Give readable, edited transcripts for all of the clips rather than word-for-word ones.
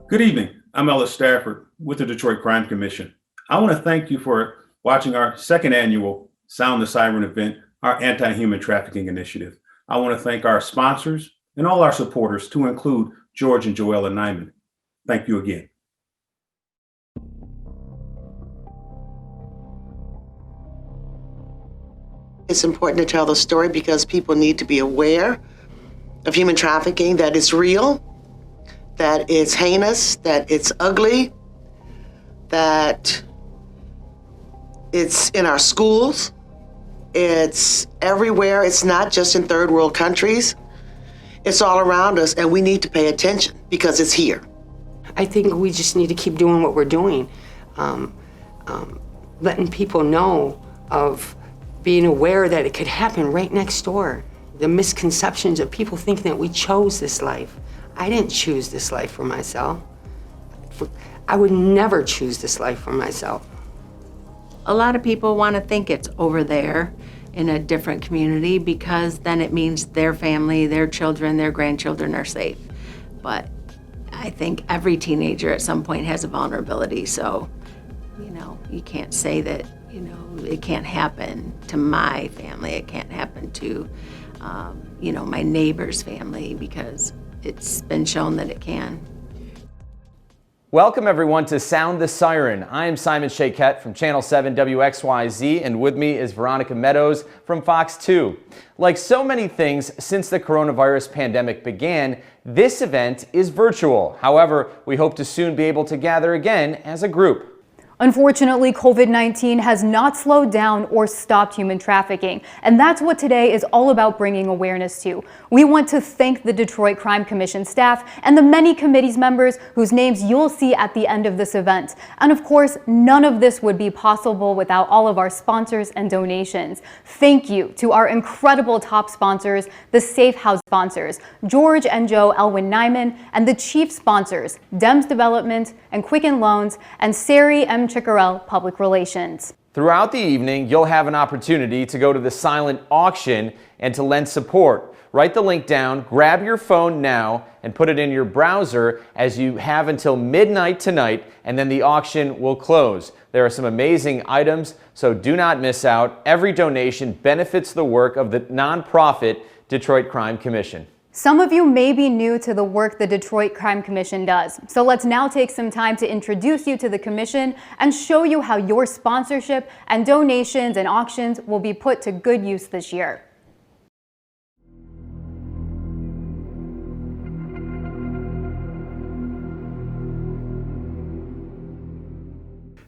Good evening. I'm Ellis Stafford with the Detroit Crime Commission. I want to thank you for watching our second annual Sound the Siren event, our anti-human trafficking initiative. I want to thank our sponsors and all our supporters, to include George and Joella Nyman. Thank you again. It's important to tell the story because people need to be aware of human trafficking, that it's real, that it's heinous, that it's ugly, that it's in our schools, it's everywhere. It's not just in third world countries. It's all around us, and we need to pay attention because it's here. I think we just need to keep doing what we're doing, letting people know of being aware that it could happen right next door. The misconceptions of people thinking that we chose this life. I didn't choose this life for myself. I would never choose this life for myself. A lot of people want to think it's over there in a different community because then it means their family, their children, their grandchildren are safe. But I think every teenager at some point has a vulnerability, so, you can't say that, it can't happen to my family, it can't happen to, my neighbor's family, because it's been shown that it can. Welcome everyone to Sound the Siren. I am Simon Shakette from Channel 7 WXYZ, and with me is Veronica Meadows from Fox 2. Like so many things since the coronavirus pandemic began, this event is virtual. However, we hope to soon be able to gather again as a group. Unfortunately, COVID-19 has not slowed down or stopped human trafficking, and that's what today is all about bringing awareness to. We want to thank the Detroit Crime Commission staff and the many committees members whose names you'll see at the end of this event. And of course, none of this would be possible without all of our sponsors and donations. Thank you to our incredible top sponsors, the Safe House sponsors, George and Joe Elwin Nyman, and the chief sponsors, Dems Development and Quicken Loans, and Sari M. Chickarell Public Relations. Throughout the evening, you'll have an opportunity to go to the silent auction and to lend support. Write the link down, grab your phone now, and put it in your browser, as you have until midnight tonight, and then the auction will close. There are some amazing items, so do not miss out. Every donation benefits the work of the nonprofit Detroit Crime Commission. Some of you may be new to the work the Detroit Crime Commission does, so let's now take some time to introduce you to the Commission and show you how your sponsorship and donations and auctions will be put to good use this year.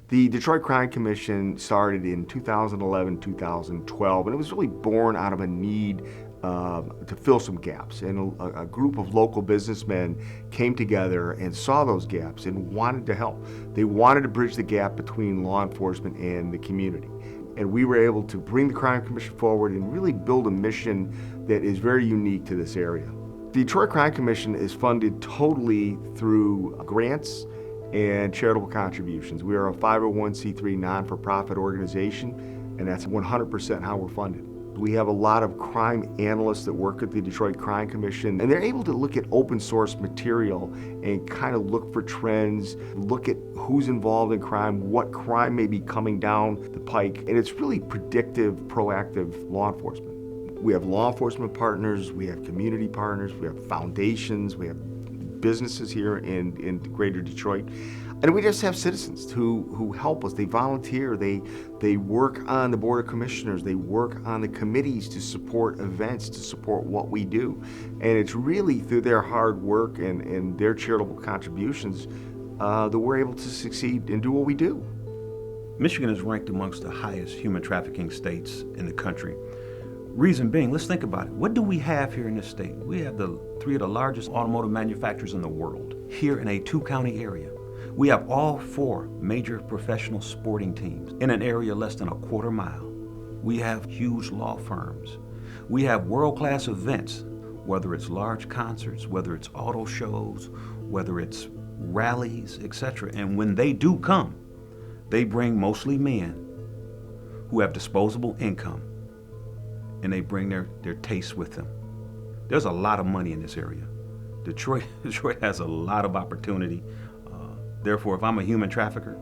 The Detroit Crime Commission started in 2011, 2012, and it was really born out of a need to fill some gaps. And a group of local businessmen came together and saw those gaps and wanted to help. They wanted to bridge the gap between law enforcement and the community. And we were able to bring the Crime Commission forward and really build a mission that is very unique to this area. The Detroit Crime Commission is funded totally through grants and charitable contributions. We are a 501c3 non-for-profit organization, and that's 100% how we're funded. We have a lot of crime analysts that work at the Detroit Crime Commission, and they're able to look at open source material and kind of look for trends, look at who's involved in crime, what crime may be coming down the pike, and it's really predictive, proactive law enforcement. We have law enforcement partners, we have community partners, we have foundations, we have businesses here in greater Detroit. And we just have citizens who help us. They volunteer, they work on the Board of Commissioners, they work on the committees to support events, to support what we do. And it's really through their hard work and their charitable contributions that we're able to succeed and do what we do. Michigan is ranked amongst the highest human trafficking states in the country. Reason being, let's think about it. What do we have here in this state? We have three of the largest automotive manufacturers in the world here in a two-county area. We have all four major professional sporting teams in an area less than a quarter mile. We have huge law firms. We have world-class events, whether it's large concerts, whether it's auto shows, whether it's rallies, etc. And when they do come, they bring mostly men who have disposable income, and they bring their tastes with them. There's a lot of money in this area. Detroit has a lot of opportunity. Therefore, if I'm a human trafficker,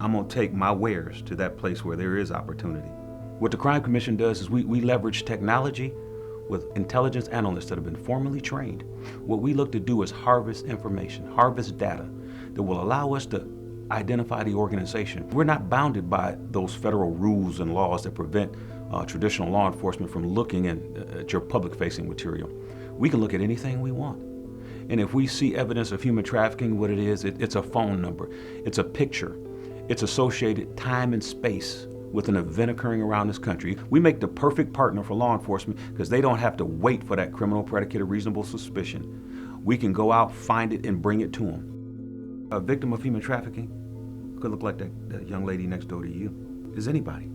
I'm gonna take my wares to that place where there is opportunity. What the Crime Commission does is we leverage technology with intelligence analysts that have been formally trained. What we look to do is harvest information, harvest data that will allow us to identify the organization. We're not bounded by those federal rules and laws that prevent traditional law enforcement from looking at your public-facing material. We can look at anything we want. And if we see evidence of human trafficking, what it is, it's a phone number, it's a picture, it's associated time and space with an event occurring around this country. We make the perfect partner for law enforcement because they don't have to wait for that criminal predicate of reasonable suspicion. We can go out, find it, and bring it to them. A victim of human trafficking could look like that young lady next door to you. Is anybody.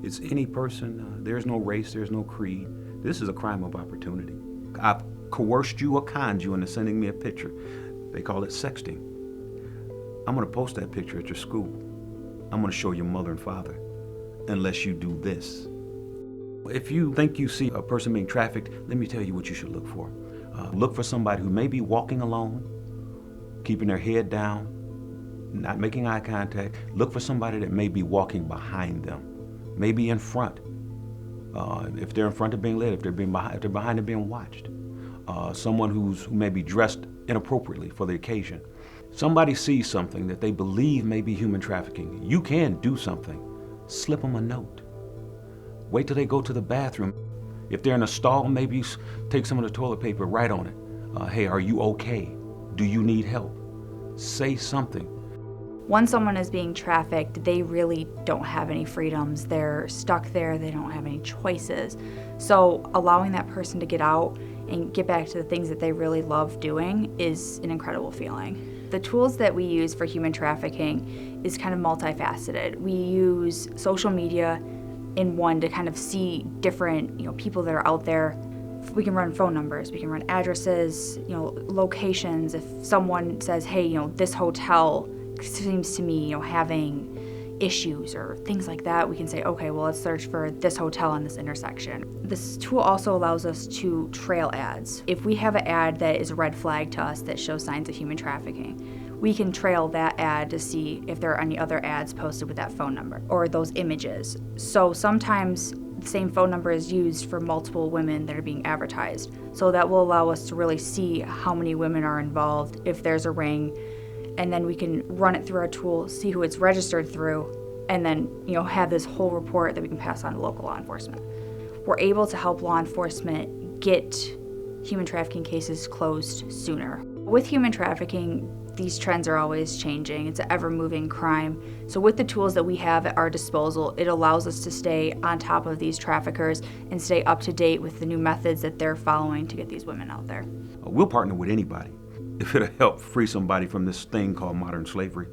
It's any person. There's no race, there's no creed. This is a crime of opportunity. I've coerced you or conned you into sending me a picture. They call it sexting. I'm gonna post that picture at your school. I'm gonna show your mother and father, unless you do this. If you think you see a person being trafficked, let me tell you what you should look for. Look for somebody who may be walking alone, keeping their head down, not making eye contact. Look for somebody that may be walking behind them, maybe in front. If they're in front of being led, if they're behind and being watched. Someone who may be dressed inappropriately for the occasion. Somebody sees something that they believe may be human trafficking. You can do something. Slip them a note. Wait till they go to the bathroom. If they're in a stall, maybe take some of the toilet paper, write on it. Hey, are you okay? Do you need help? Say something. Once someone is being trafficked, they really don't have any freedoms. They're stuck there, they don't have any choices. So allowing that person to get out and get back to the things that they really love doing is an incredible feeling. The tools that we use for human trafficking is kind of multifaceted. We use social media in one to kind of see different, people that are out there. We can run phone numbers, we can run addresses, locations. If someone says, hey, this hotel seems to me, having issues or things like that, we can say, okay, well, let's search for this hotel in this intersection. This tool also allows us to trail ads. If we have an ad that is a red flag to us that shows signs of human trafficking, we can trail that ad to see if there are any other ads posted with that phone number or those images. So sometimes the same phone number is used for multiple women that are being advertised. So that will allow us to really see how many women are involved, if there's a ring, and then we can run it through our tool, see who it's registered through, and then have this whole report that we can pass on to local law enforcement. We're able to help law enforcement get human trafficking cases closed sooner. With human trafficking, these trends are always changing. It's an ever-moving crime. So with the tools that we have at our disposal, it allows us to stay on top of these traffickers and stay up to date with the new methods that they're following to get these women out there. We'll partner with anybody if it'll help free somebody from this thing called modern slavery.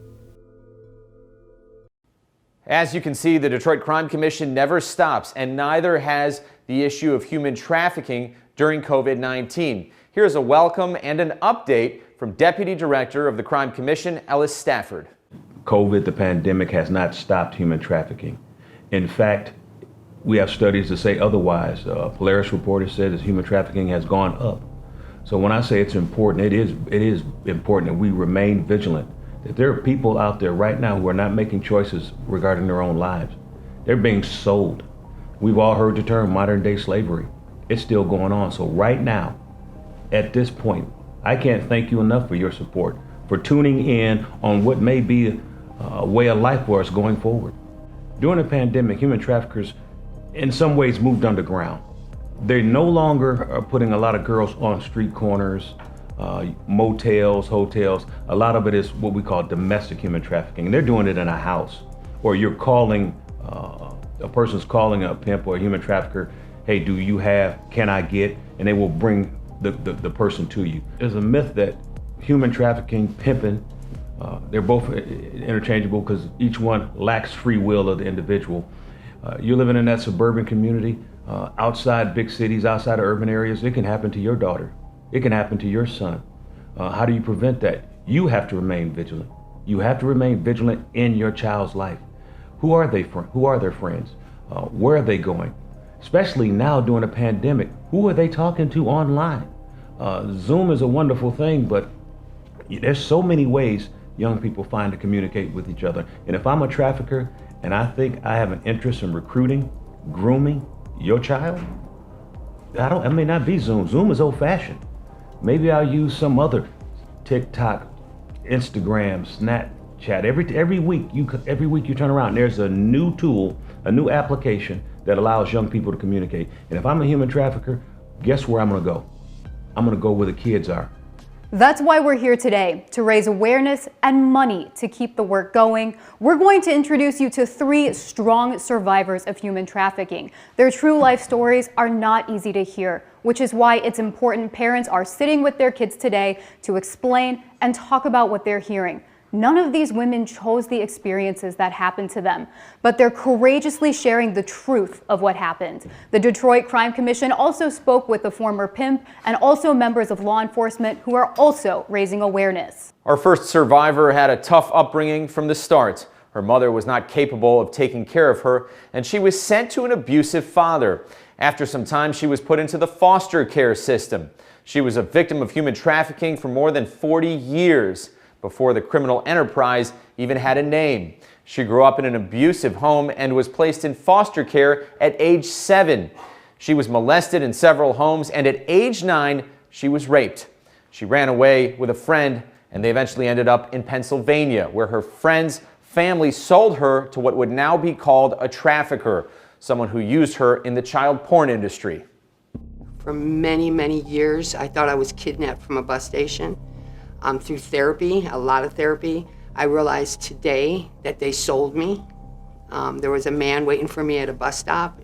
As you can see, the Detroit Crime Commission never stops, and neither has the issue of human trafficking during COVID-19. Here's a welcome and an update from Deputy Director of the Crime Commission, Ellis Stafford. COVID, the pandemic, has not stopped human trafficking. In fact, we have studies that say otherwise. Polaris report has said that human trafficking has gone up. So when I say it's important, it is important that we remain vigilant. That there are people out there right now who are not making choices regarding their own lives. They're being sold. We've all heard the term modern day slavery. It's still going on. So right now, at this point, I can't thank you enough for your support, for tuning in on what may be a way of life for us going forward. During the pandemic, human traffickers in some ways moved underground. They no longer are putting a lot of girls on street corners, motels, hotels. A lot of it is what we call domestic human trafficking. And they're doing it in a house, or you're calling, a person's calling a pimp or a human trafficker, hey, do you have, can I get? And they will bring the person to you. There's a myth that human trafficking, pimping, they're both interchangeable because each one lacks free will of the individual. You're living in that suburban community, outside big cities, outside of urban areas, it can happen to your daughter. It can happen to your son. How do you prevent that? You have to remain vigilant. You have to remain vigilant in your child's life. Who are they from? Who are their friends? Where are they going? Especially now during a pandemic, who are they talking to online? Zoom is a wonderful thing, but there's so many ways young people find to communicate with each other. And if I'm a trafficker and I think I have an interest in recruiting, grooming your child, I may not be Zoom. Zoom is old-fashioned. Maybe I'll use some other TikTok, Instagram, Snapchat. Every week you turn around, there's a new tool, a new application that allows young people to communicate. And if I'm a human trafficker, guess where I'm gonna go? I'm gonna go where the kids are. That's why we're here today, to raise awareness and money to keep the work going. We're going to introduce you to 3 strong survivors of human trafficking. Their true life stories are not easy to hear, which is why it's important parents are sitting with their kids today to explain and talk about what they're hearing. None of these women chose the experiences that happened to them, but they're courageously sharing the truth of what happened. The Detroit Crime Commission also spoke with the former pimp and also members of law enforcement who are also raising awareness. Our first survivor had a tough upbringing from the start. Her mother was not capable of taking care of her, and she was sent to an abusive father. After some time, she was put into the foster care system. She was a victim of human trafficking for more than 40 years. Before the criminal enterprise even had a name. She grew up in an abusive home and was placed in foster care at age 7. She was molested in several homes, and at age 9, she was raped. She ran away with a friend, and they eventually ended up in Pennsylvania, where her friend's family sold her to what would now be called a trafficker, someone who used her in the child porn industry. For many, many years, I thought I was kidnapped from a bus station. Through therapy, a lot of therapy, I realized today that they sold me. There was a man waiting for me at a bus stop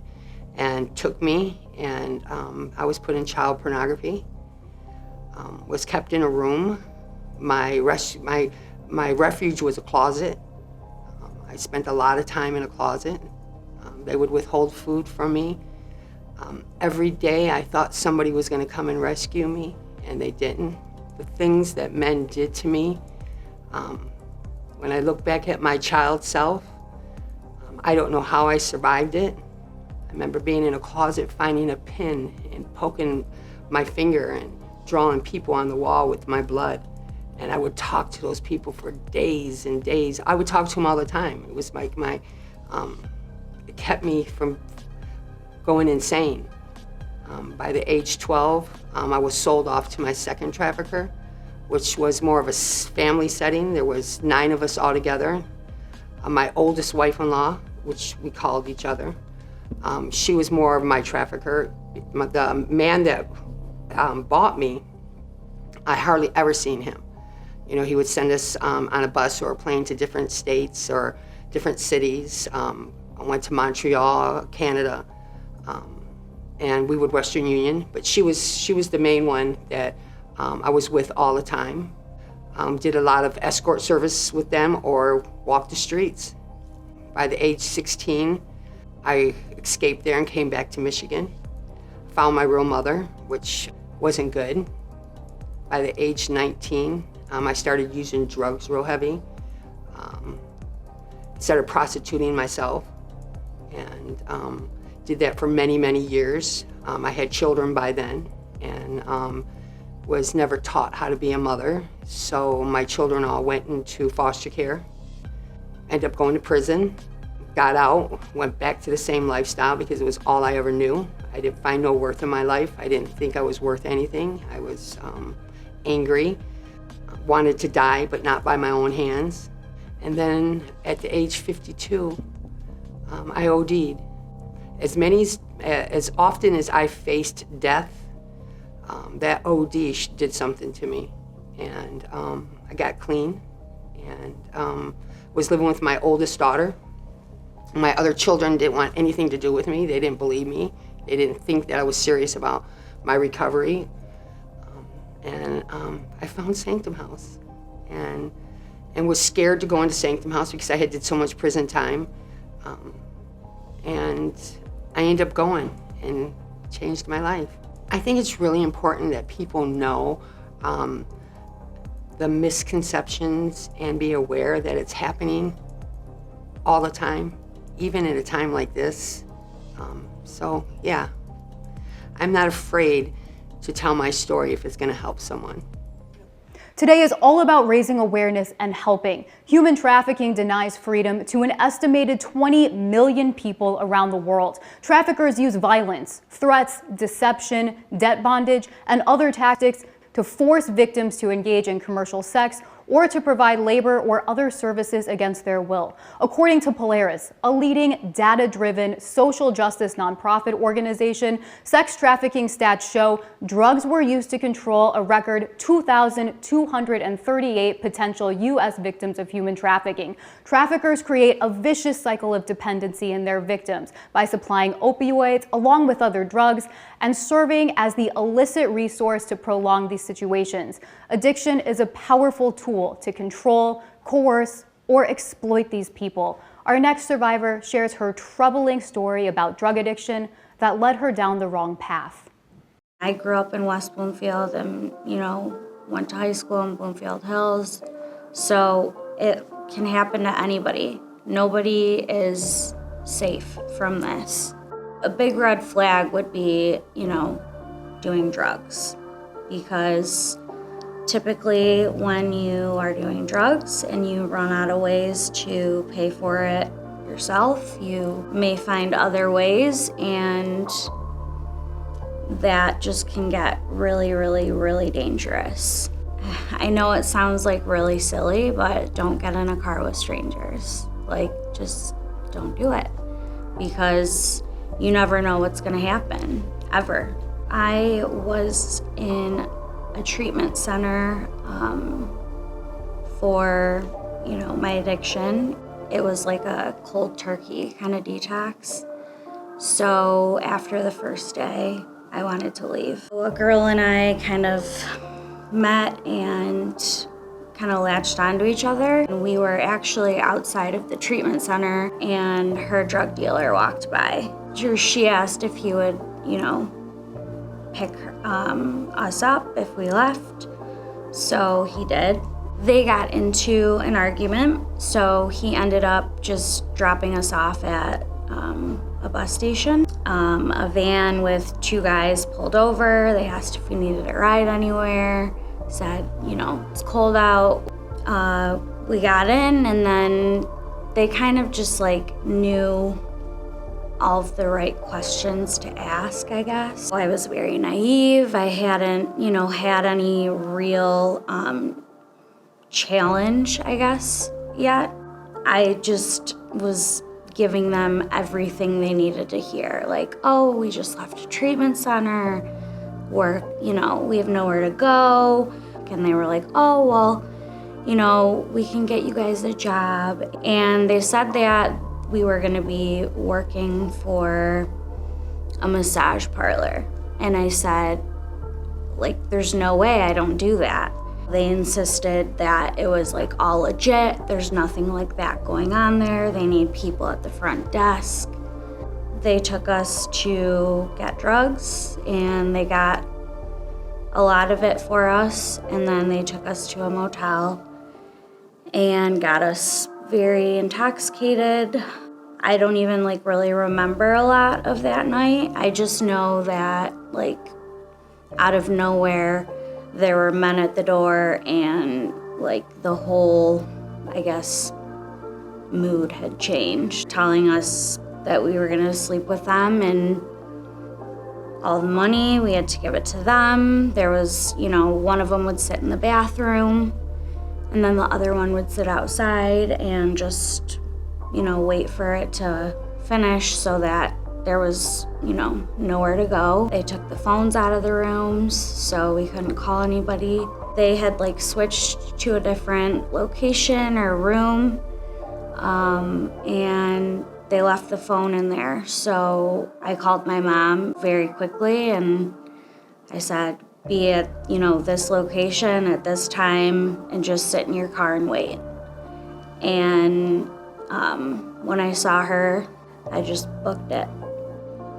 and took me, and I was put in child pornography, was kept in a room. My refuge was a closet. I spent a lot of time in a closet. They would withhold food from me. Every day I thought somebody was gonna come and rescue me, and they didn't. The things that men did to me, when I look back at my child self, I don't know how I survived it. I remember being in a closet, finding a pin and poking my finger and drawing people on the wall with my blood. And I would talk to those people for days and days. I would talk to them all the time. It was like it kept me from going insane. By the age 12, I was sold off to my second trafficker, which was more of a family setting. There was 9 of us all together. My oldest wife-in-law, which we called each other, she was more of my trafficker. The man that bought me, I hardly ever seen him. You know, he would send us on a bus or a plane to different states or different cities. I went to Montreal, Canada. And we would Western Union, but she was the main one that I was with all the time. Did a lot of escort service with them or walked the streets. By the age 16, I escaped there and came back to Michigan. Found my real mother, which wasn't good. By the age 19, I started using drugs real heavy. Started prostituting myself, and did that for many, many years. I had children by then, and was never taught how to be a mother. So my children all went into foster care. Ended up going to prison, got out, went back to the same lifestyle because it was all I ever knew. I didn't find no worth in my life. I didn't think I was worth anything. I was angry, wanted to die, but not by my own hands. And then at the age 52, I OD'd. As often as I faced death, that OD did something to me. And I got clean and was living with my oldest daughter. My other children didn't want anything to do with me. They didn't believe me. They didn't think that I was serious about my recovery. I found Sanctum House and was scared to go into Sanctum House because I had did so much prison time. And I ended up going and changed my life. I think it's really important that people know the misconceptions and be aware that it's happening all the time, even at a time like this. So yeah, I'm not afraid to tell my story if it's going to help someone. Today is all about raising awareness and helping. Human trafficking denies freedom to an estimated 20 million people around the world. Traffickers use violence, threats, deception, debt bondage, and other tactics to force victims to engage in commercial sex or to provide labor or other services against their will. According to Polaris, a leading data-driven social justice nonprofit organization, sex trafficking stats show drugs were used to control a record 2,238 potential U.S. victims of human trafficking. Traffickers create a vicious cycle of dependency in their victims by supplying opioids along with other drugs and serving as the illicit resource to prolong these situations. Addiction is a powerful tool to control, coerce, or exploit these people. Our next survivor shares her troubling story about drug addiction that led her down the wrong path. I grew up in West Bloomfield and, went to high school in Bloomfield Hills. So it can happen to anybody. Nobody is safe from this. A big red flag would be, doing drugs, because typically when you are doing drugs and you run out of ways to pay for it yourself, you may find other ways, and that just can get really, really, really dangerous. I know it sounds like really silly, but don't get in a car with strangers. Just don't do it, because you never know what's gonna happen, ever. I was in a treatment center for, my addiction. It was like a cold turkey kind of detox. So after the first day, I wanted to leave. A girl and I kind of met and kind of latched onto each other. And we were actually outside of the treatment center, and her drug dealer walked by. She asked if he would, pick us up if we left, so he did. They got into an argument, so he ended up just dropping us off at a bus station. A van with two guys pulled over. They asked if we needed a ride anywhere. Said, it's cold out. We got in, and then they kind of just knew all of the right questions to ask, I guess. I was very naive. I hadn't, had any real challenge, I guess, yet. I just was giving them everything they needed to hear. Oh, we just left a treatment center. We have nowhere to go. And they were like, oh, well, we can get you guys a job. And they said that we were gonna be working for a massage parlor. And I said, there's no way, I don't do that. They insisted that it was all legit. There's nothing like that going on there. They need people at the front desk. They took us to get drugs, and they got a lot of it for us. And then they took us to a motel and got us very intoxicated. I don't even really remember a lot of that night. I just know that out of nowhere, there were men at the door, and the whole, I guess, mood had changed, telling us that we were gonna sleep with them, and all the money, we had to give it to them. There was, one of them would sit in the bathroom, and then the other one would sit outside and just, wait for it to finish so that there was, nowhere to go. They took the phones out of the rooms, so we couldn't call anybody. They had switched to a different location or room, and they left the phone in there. So I called my mom very quickly, and I said, be at, this location at this time, and just sit in your car and wait. And when I saw her, I just booked it.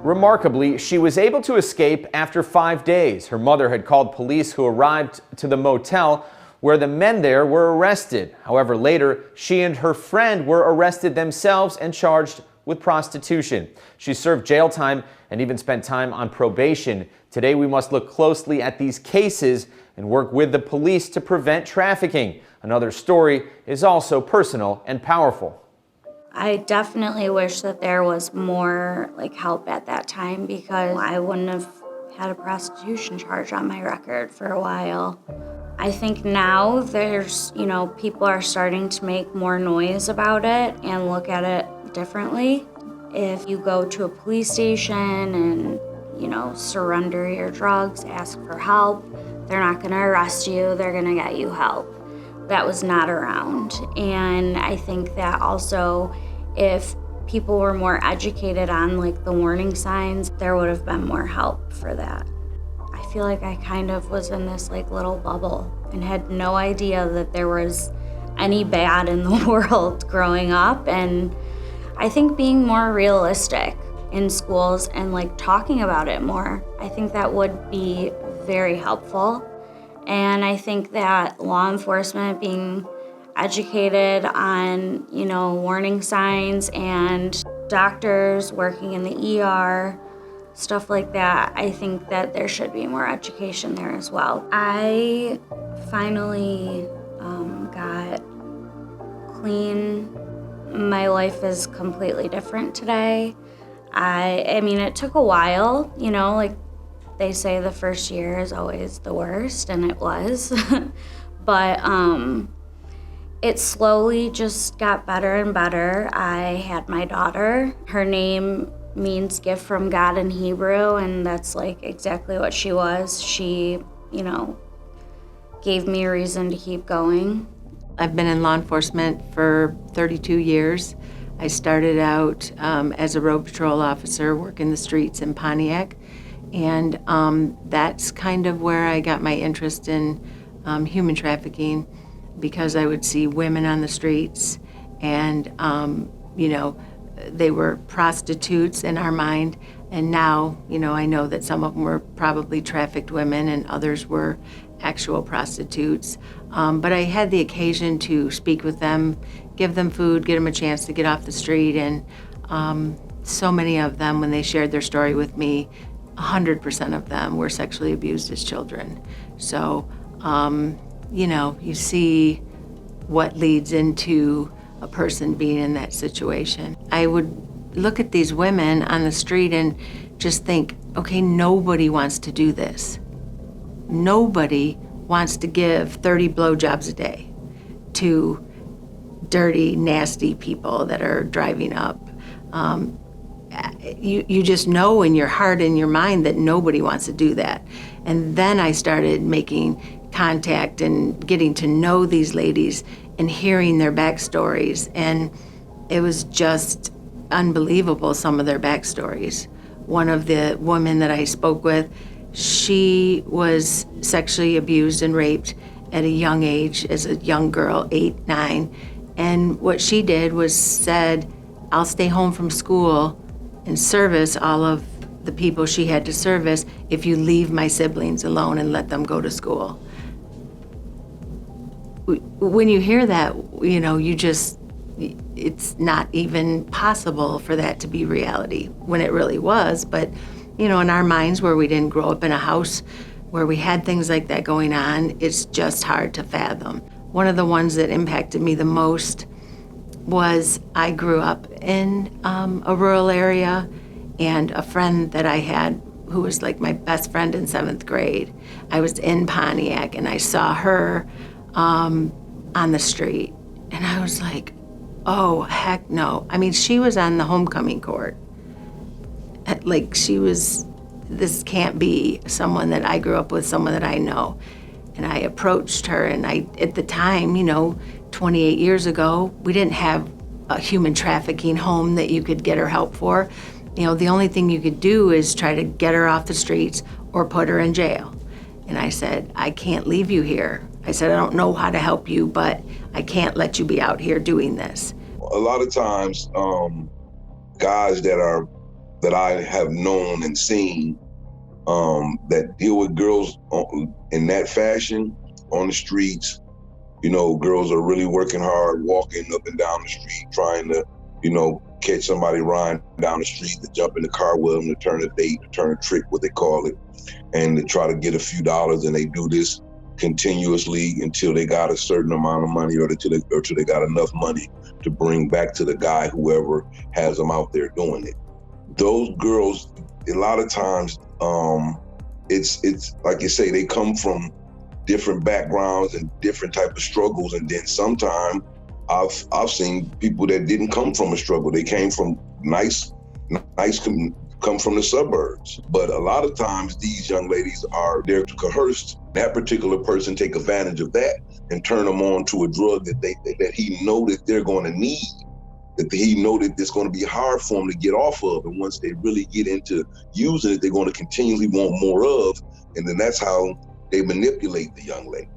Remarkably, she was able to escape after 5 days. Her mother had called police, who arrived to the motel where the men there were arrested. However, later, she and her friend were arrested themselves and charged with prostitution. She served jail time and even spent time on probation. Today, we must look closely at these cases and work with the police to prevent trafficking. Another story is also personal and powerful. I definitely wish that there was more help at that time, because I wouldn't have had a prostitution charge on my record for a while. I think now there's, people are starting to make more noise about it and look at it differently. If you go to a police station and, surrender your drugs, ask for help, they're not going to arrest you, they're going to get you help. That was not around. And I think that also, if people were more educated on the warning signs, there would have been more help for that. I feel like I kind of was in this little bubble and had no idea that there was any bad in the world growing up. And I think being more realistic in schools and talking about it more, I think that would be very helpful. And I think that law enforcement being educated on, warning signs, and doctors working in the ER, stuff like that, I think that there should be more education there as well. I finally got clean. My life is completely different today. I mean, it took a while, they say the first year is always the worst, and it was. But it slowly just got better and better. I had my daughter. Her name means gift from God in Hebrew, and that's exactly what she was. She, gave me a reason to keep going. I've been in law enforcement for 32 years. I started out as a road patrol officer working the streets in Pontiac, and that's kind of where I got my interest in human trafficking, because I would see women on the streets, and they were prostitutes in our mind, and now I know that some of them were probably trafficked women and others were actual prostitutes. But I had the occasion to speak with them, give them food, get them a chance to get off the street, and so many of them, when they shared their story with me, 100% of them were sexually abused as children. So, you see what leads into a person being in that situation. I would look at these women on the street and just think, okay, nobody wants to do this. Nobody wants to give 30 blowjobs a day to dirty, nasty people that are driving up. You just know in your heart and your mind that nobody wants to do that. And then I started making contact and getting to know these ladies and hearing their backstories. And it was just unbelievable, some of their backstories. One of the women that I spoke with, she was sexually abused and raped at a young age as a young girl, 8, 9. And what she did was said, I'll stay home from school and service all of the people she had to service if you leave my siblings alone and let them go to school. When you hear that, it's not even possible for that to be reality, when it really was. But, in our minds, where we didn't grow up in a house where we had things like that going on, it's just hard to fathom. One of the ones that impacted me the most was I grew up in a rural area, and a friend that I had who was like my best friend in 7th grade, I was in Pontiac and I saw her on the street, and I was like, oh, heck no. I mean, she was on the homecoming court. This can't be someone that I grew up with, someone that I know. And I approached her, and at the time, 28 years ago, we didn't have a human trafficking home that you could get her help for. The only thing you could do is try to get her off the streets or put her in jail. And I said, I can't leave you here. I said, I don't know how to help you, but I can't let you be out here doing this. A lot of times, guys that I have known and seen that deal with girls in that fashion on the streets, girls are really working hard, walking up and down the street, trying to, catch somebody riding down the street, to jump in the car with them, to turn a date, to turn a trick, what they call it, and to try to get a few dollars. And they do this continuously until they got a certain amount of money, or till they got enough money to bring back to the guy, whoever has them out there doing it. Those girls, a lot of times, it's like you say, they come from different backgrounds and different type of struggles. And then sometimes I've seen people that didn't come from a struggle. They came from come from the suburbs. But a lot of times these young ladies they're coerced. That particular person take advantage of that and turn them on to a drug that he know that they're going to need, that he know that it's going to be hard for them to get off of. And once they really get into using it, they're going to continually want more of. And then that's how they manipulate the young lady.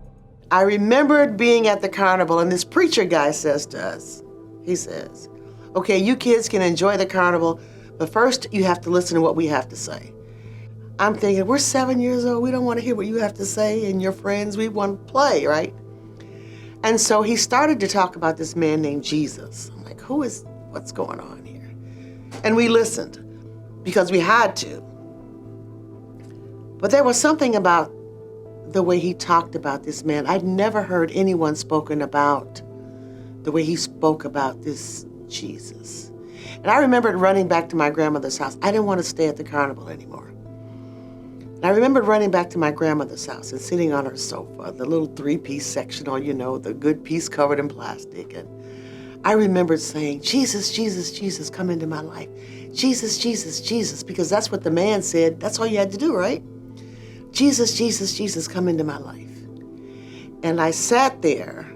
I remembered being at the carnival, and this preacher guy says to us, he says, okay, you kids can enjoy the carnival, but first you have to listen to what we have to say. I'm thinking, we're 7 years old, we don't want to hear what you have to say, and your friends, we want to play, right? And so he started to talk about this man named Jesus. I'm like, what's going on here? And we listened, because we had to. But there was something about the way he talked about this man. I'd never heard anyone spoken about the way he spoke about this Jesus. And I remembered running back to my grandmother's house. I didn't want to stay at the carnival anymore. And I remembered running back to my grandmother's house and sitting on her sofa, the little 3-piece sectional, the good piece covered in plastic. And I remembered saying, Jesus, Jesus, Jesus, come into my life. Jesus, Jesus, Jesus, because that's what the man said. That's all you had to do, right? Jesus, Jesus, Jesus, come into my life. And I sat there,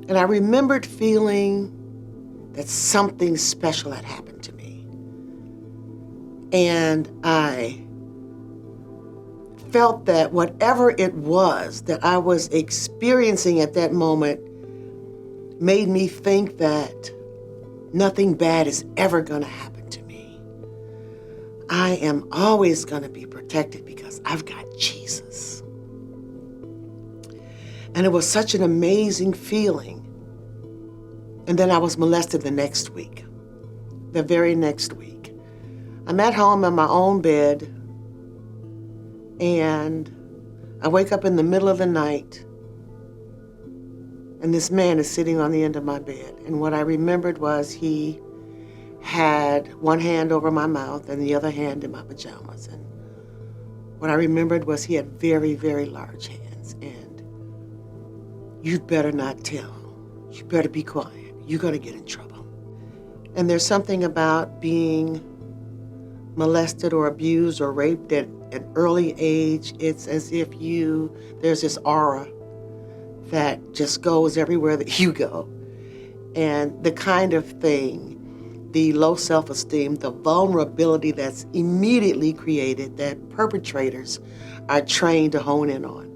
and I remembered feeling that something special had happened to me. And I felt that whatever it was that I was experiencing at that moment made me think that nothing bad is ever going to happen to me. I am always going to be protected because I've got Jesus. And it was such an amazing feeling. And then I was molested the next week, the very next week. I'm at home in my own bed, and I wake up in the middle of the night, and this man is sitting on the end of my bed. And what I remembered was he had one hand over my mouth and the other hand in my pajamas. And what I remembered was he had very, very large hands. And you'd better not tell. You better be quiet. You're going to get in trouble. And there's something about being molested or abused or raped at an early age. It's as if there's this aura that just goes everywhere that you go. And the kind of thing, the low self-esteem, the vulnerability that's immediately created that perpetrators are trained to hone in on.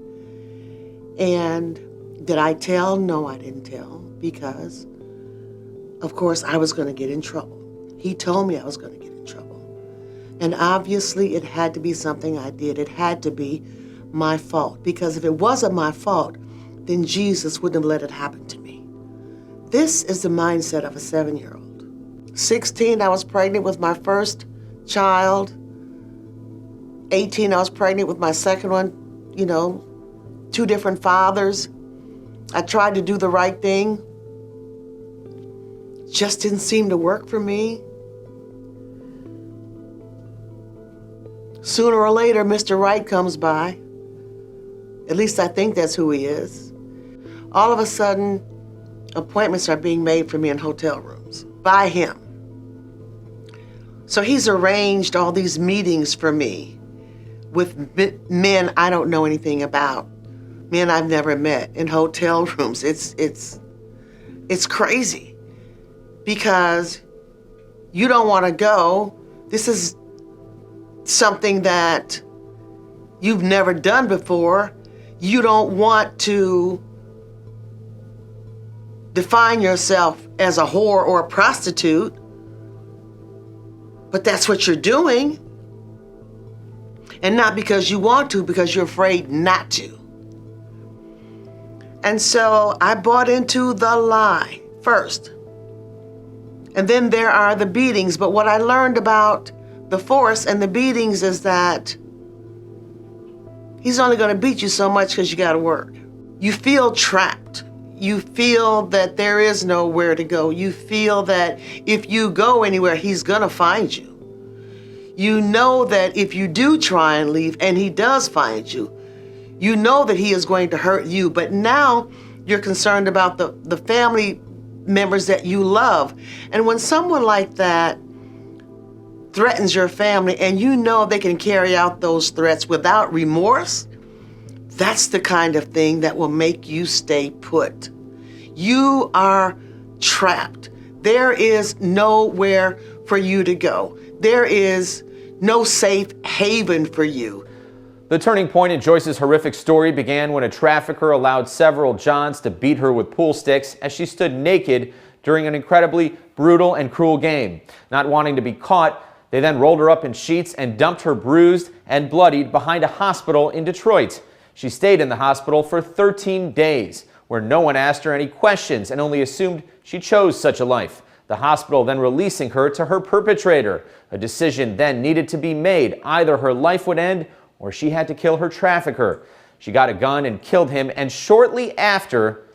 And did I tell? No, I didn't tell, because of course I was going to get in trouble. He told me I was going to get in trouble. And obviously it had to be something I did. It had to be my fault, because if it wasn't my fault, then Jesus wouldn't have let it happen to me. This is the mindset of a 7-year-old. 16, I was pregnant with my first child. 18, I was pregnant with my second one, 2 different fathers. I tried to do the right thing. Just didn't seem to work for me. Sooner or later, Mr. Right comes by. At least I think that's who he is. All of a sudden, appointments are being made for me in hotel rooms by him. So he's arranged all these meetings for me with men I don't know anything about, men I've never met, in hotel rooms. It's crazy, because you don't want to go. This is something that you've never done before. You don't want to define yourself as a whore or a prostitute, but that's what you're doing. And not because you want to, because you're afraid not to. And so I bought into the lie first. And then there are the beatings. But what I learned about the force and the beatings is that he's only going to beat you so much because you got to work. You feel trapped. You feel that there is nowhere to go. You feel that if you go anywhere, he's going to find you. You know that if you do try and leave and he does find you, you know that he is going to hurt you. But now you're concerned about the family members that you love. And when someone like that threatens your family and you know they can carry out those threats without remorse, that's the kind of thing that will make you stay put. You are trapped. There is nowhere for you to go. There is no safe haven for you. The turning point in Joyce's horrific story began when a trafficker allowed several Johns to beat her with pool sticks as she stood naked during an incredibly brutal and cruel game. Not wanting to be caught, they then rolled her up in sheets and dumped her bruised and bloodied behind a hospital in Detroit. She stayed in the hospital for 13 days, where no one asked her any questions and only assumed she chose such a life. The hospital then releasing her to her perpetrator. A decision then needed to be made. Either her life would end or she had to kill her trafficker. She got a gun and killed him, and shortly after,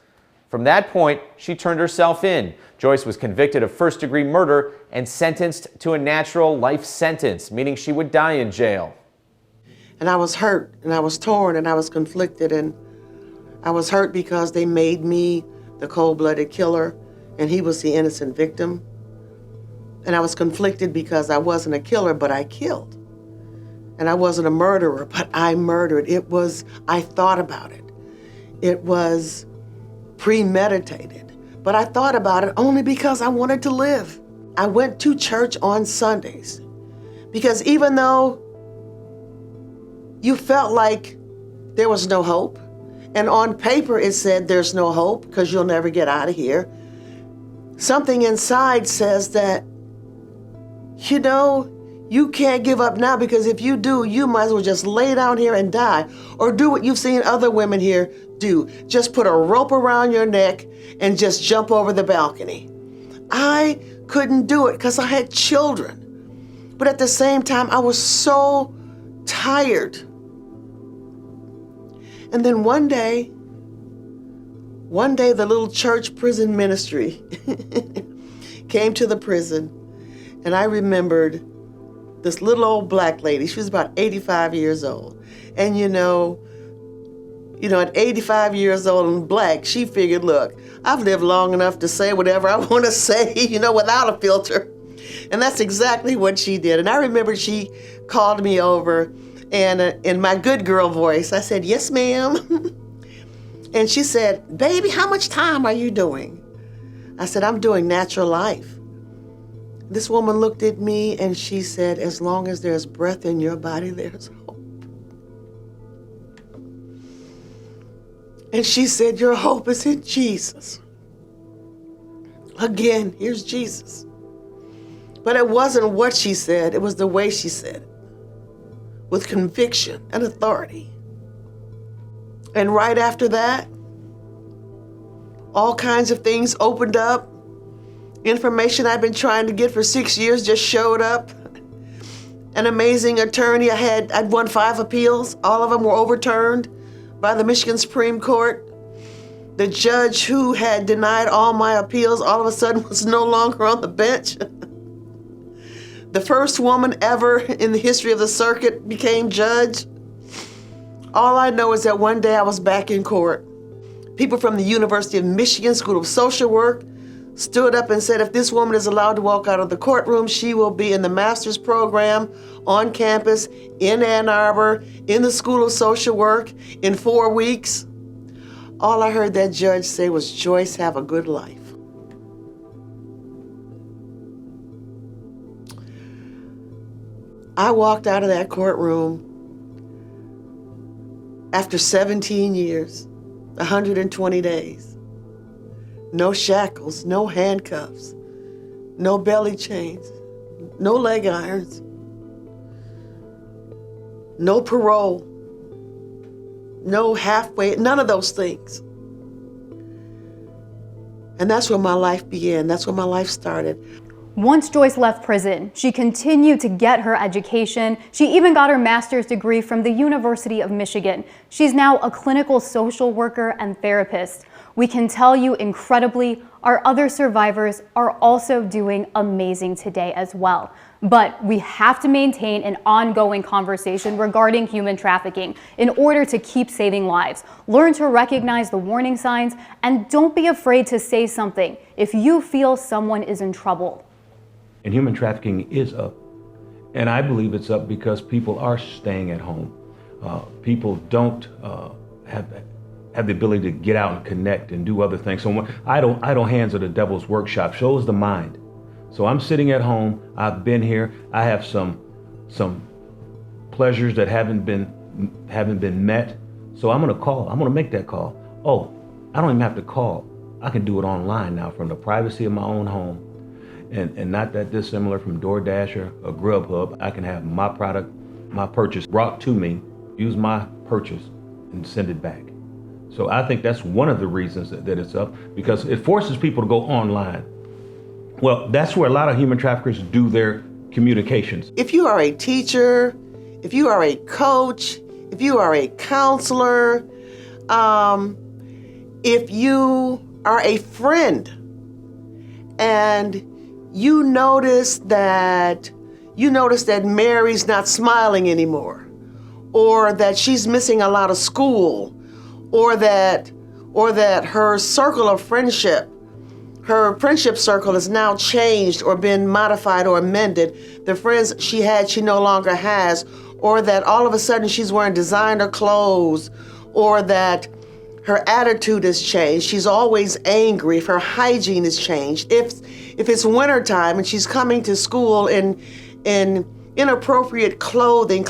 from that point, she turned herself in. Joyce was convicted of first-degree murder and sentenced to a natural life sentence, meaning she would die in jail. And I was hurt, and I was torn, and I was conflicted, and I was hurt because they made me the cold-blooded killer, and he was the innocent victim. And I was conflicted because I wasn't a killer, but I killed. And I wasn't a murderer, but I murdered. I thought about it. It was premeditated. But I thought about it only because I wanted to live. I went to church on Sundays because even though you felt like there was no hope, and on paper it said there's no hope because you'll never get out of here, something inside says that, you know, you can't give up now, because if you do, you might as well just lay down here and die, or do what you've seen other women here do. Just put a rope around your neck and just jump over the balcony. I couldn't do it because I had children. But at the same time, I was so tired. And then one day, the little church prison ministry came to the prison, and I remembered this little old black lady. She was about 85 years old. And you know, at 85 years old and black, she figured, look, I've lived long enough to say whatever I want to say, without a filter. And that's exactly what she did. And I remember she called me over, and in my good girl voice, I said, yes, ma'am. And she said, baby, how much time are you doing? I said, I'm doing natural life. This woman looked at me and she said, as long as there's breath in your body, there's hope. And she said, your hope is in Jesus. Again, here's Jesus. But it wasn't what she said, it was the way she said it, with conviction and authority. And right after that, all kinds of things opened up. Information I'd been trying to get for 6 years just showed up. An amazing attorney. I'd won 5 appeals. All of them were overturned by the Michigan Supreme Court. The judge who had denied all my appeals all of a sudden was no longer on the bench. The first woman ever in the history of the circuit became judge. All I know is that one day I was back in court. People from the University of Michigan School of Social Work stood up and said, if this woman is allowed to walk out of the courtroom, she will be in the master's program on campus in Ann Arbor, in the School of Social Work in 4 weeks. All I heard that judge say was, Joyce, have a good life. I walked out of that courtroom after 17 years, 120 days. No shackles, no handcuffs, no belly chains, no leg irons, no parole, no halfway, none of those things. And that's where my life began. That's where my life started. Once Joyce left prison, she continued to get her education. She even got her master's degree from the University of Michigan. She's now a clinical social worker and therapist. We can tell you incredibly, our other survivors are also doing amazing today as well. But we have to maintain an ongoing conversation regarding human trafficking in order to keep saving lives. Learn to recognize the warning signs and don't be afraid to say something if you feel someone is in trouble. And human trafficking is up. And I believe it's up because people are staying at home. People don't have the ability to get out and connect and do other things. So idle hands are the devil's workshop. So is the mind. So I'm sitting at home. I've been here. I have some pleasures that haven't been met. So I'm gonna call. I'm gonna make that call. Oh, I don't even have to call. I can do it online now from the privacy of my own home. And not that dissimilar from DoorDash or Grubhub. I can have my product, my purchase brought to me, use my purchase and send it back. So I think that's one of the reasons that it's up, because it forces people to go online. Well, that's where a lot of human traffickers do their communications. If you are a teacher, if you are a coach, if you are a counselor, if you are a friend, and you notice that Mary's not smiling anymore, or that she's missing a lot of school, or that her circle of friendship, her friendship circle has now changed or been modified or amended. The friends she had, she no longer has, or that all of a sudden she's wearing designer clothes, or that her attitude has changed. She's always angry. If her hygiene has changed. If it's wintertime and she's coming to school in inappropriate clothing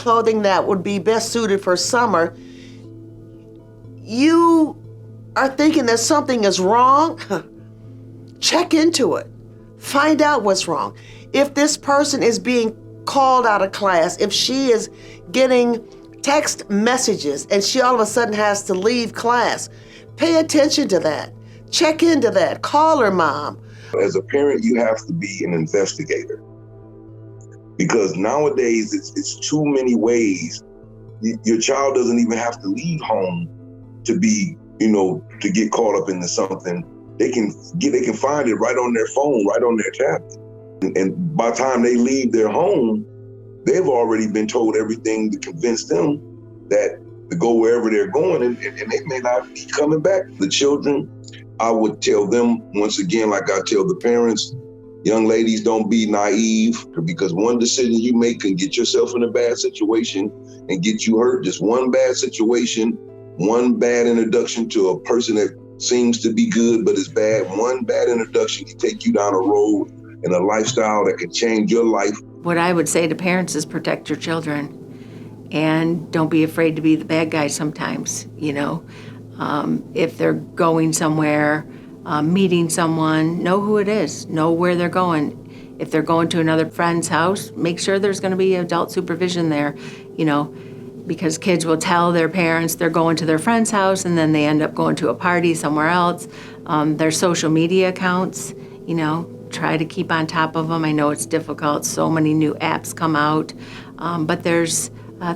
that would be best suited for summer, you are thinking that something is wrong. Check into it. Find out what's wrong. If this person is being called out of class, if she is getting text messages and she all of a sudden has to leave class, pay attention to that. Check into that. Call her mom. As a parent, you have to be an investigator, because nowadays it's too many ways. Your child doesn't even have to leave home to be, to get caught up into something. They can find it right on their phone, right on their tablet. And by the time they leave their home, they've already been told everything to convince them that to go wherever they're going, and they may not be coming back. The children, I would tell them, once again, like I tell the parents, young ladies, don't be naive, because one decision you make can get yourself in a bad situation and get you hurt. Just one bad situation, one bad introduction to a person that seems to be good but is bad, one bad introduction can take you down a road and a lifestyle that can change your life. What I would say to parents is protect your children and don't be afraid to be the bad guy sometimes, If they're going somewhere, meeting someone, know who it is, know where they're going. If they're going to another friend's house, make sure there's going to be adult supervision there, because kids will tell their parents they're going to their friend's house and then they end up going to a party somewhere else. Their social media accounts, try to keep on top of them. I know it's difficult. So many new apps come out, but there's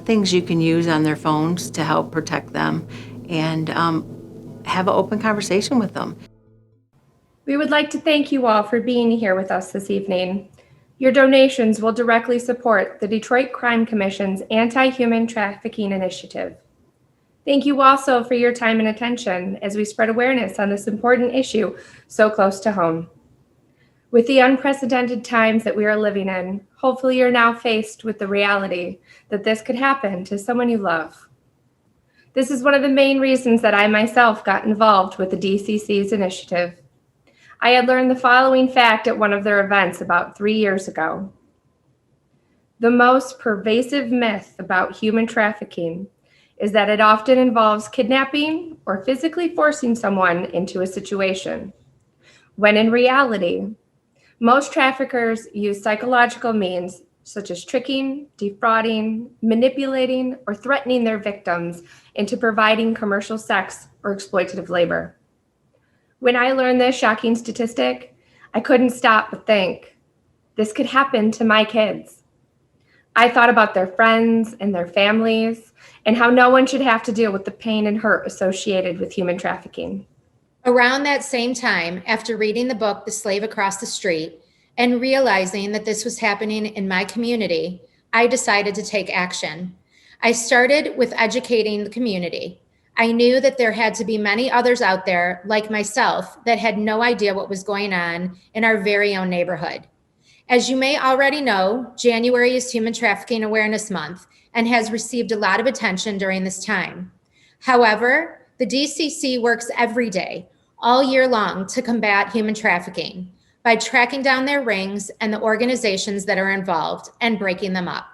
things you can use on their phones to help protect them and have an open conversation with them. We would like to thank you all for being here with us this evening. Your donations will directly support the Detroit Crime Commission's Anti-Human Trafficking Initiative. Thank you also for your time and attention as we spread awareness on this important issue so close to home. With the unprecedented times that we are living in, hopefully you're now faced with the reality that this could happen to someone you love. This is one of the main reasons that I myself got involved with the DCC's initiative. I had learned the following fact at one of their events about 3 years ago. The most pervasive myth about human trafficking is that it often involves kidnapping or physically forcing someone into a situation, when in reality, most traffickers use psychological means such as tricking, defrauding, manipulating, or threatening their victims into providing commercial sex or exploitative labor. When I learned this shocking statistic, I couldn't stop but think, this could happen to my kids. I thought about their friends and their families and how no one should have to deal with the pain and hurt associated with human trafficking. Around that same time, after reading the book, The Slave Across the Street, and realizing that this was happening in my community, I decided to take action. I started with educating the community. I knew that there had to be many others out there, like myself, that had no idea what was going on in our very own neighborhood. As you may already know, January is Human Trafficking Awareness Month and has received a lot of attention during this time. However, the DCC works every day, all year long, to combat human trafficking by tracking down their rings and the organizations that are involved and breaking them up.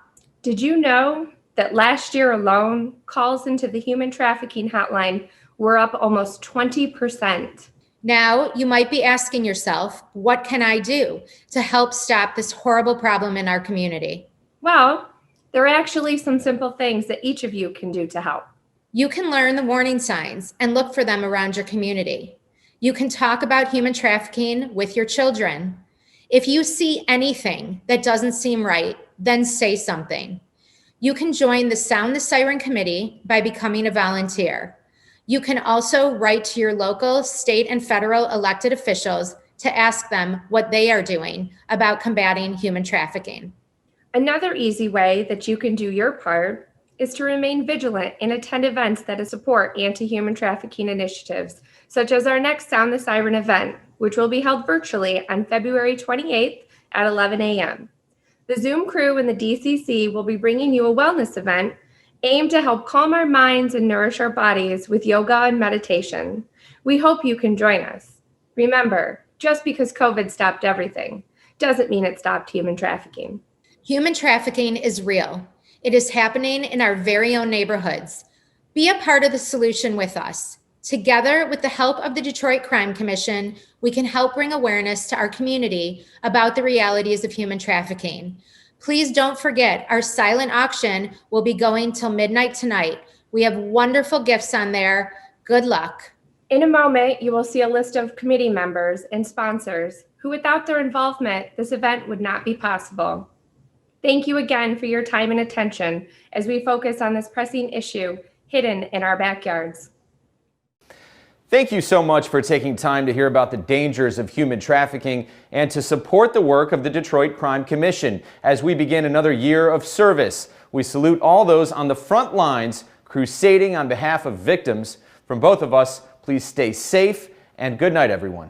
Did you know that last year alone, calls into the human trafficking hotline were up almost 20%? Now, you might be asking yourself, what can I do to help stop this horrible problem in our community? Well, there are actually some simple things that each of you can do to help. You can learn the warning signs and look for them around your community. You can talk about human trafficking with your children. If you see anything that doesn't seem right, then say something. You can join the Sound the Siren Committee by becoming a volunteer. You can also write to your local, state, and federal elected officials to ask them what they are doing about combating human trafficking. Another easy way that you can do your part is to remain vigilant and attend events that support anti-human trafficking initiatives, such as our next Sound the Siren event, which will be held virtually on February 28th at 11 a.m. The Zoom crew and the DCC will be bringing you a wellness event aimed to help calm our minds and nourish our bodies with yoga and meditation. We hope you can join us. Remember, just because COVID stopped everything doesn't mean it stopped human trafficking. Human trafficking is real. It is happening in our very own neighborhoods. Be a part of the solution with us. Together, with the help of the Detroit Crime Commission, we can help bring awareness to our community about the realities of human trafficking. Please don't forget, our silent auction will be going till midnight tonight. We have wonderful gifts on there. Good luck. In a moment, you will see a list of committee members and sponsors who, without their involvement, this event would not be possible. Thank you again for your time and attention as we focus on this pressing issue hidden in our backyards. Thank you so much for taking time to hear about the dangers of human trafficking and to support the work of the Detroit Crime Commission as we begin another year of service. We salute all those on the front lines crusading on behalf of victims. From both of us, please stay safe and good night, everyone.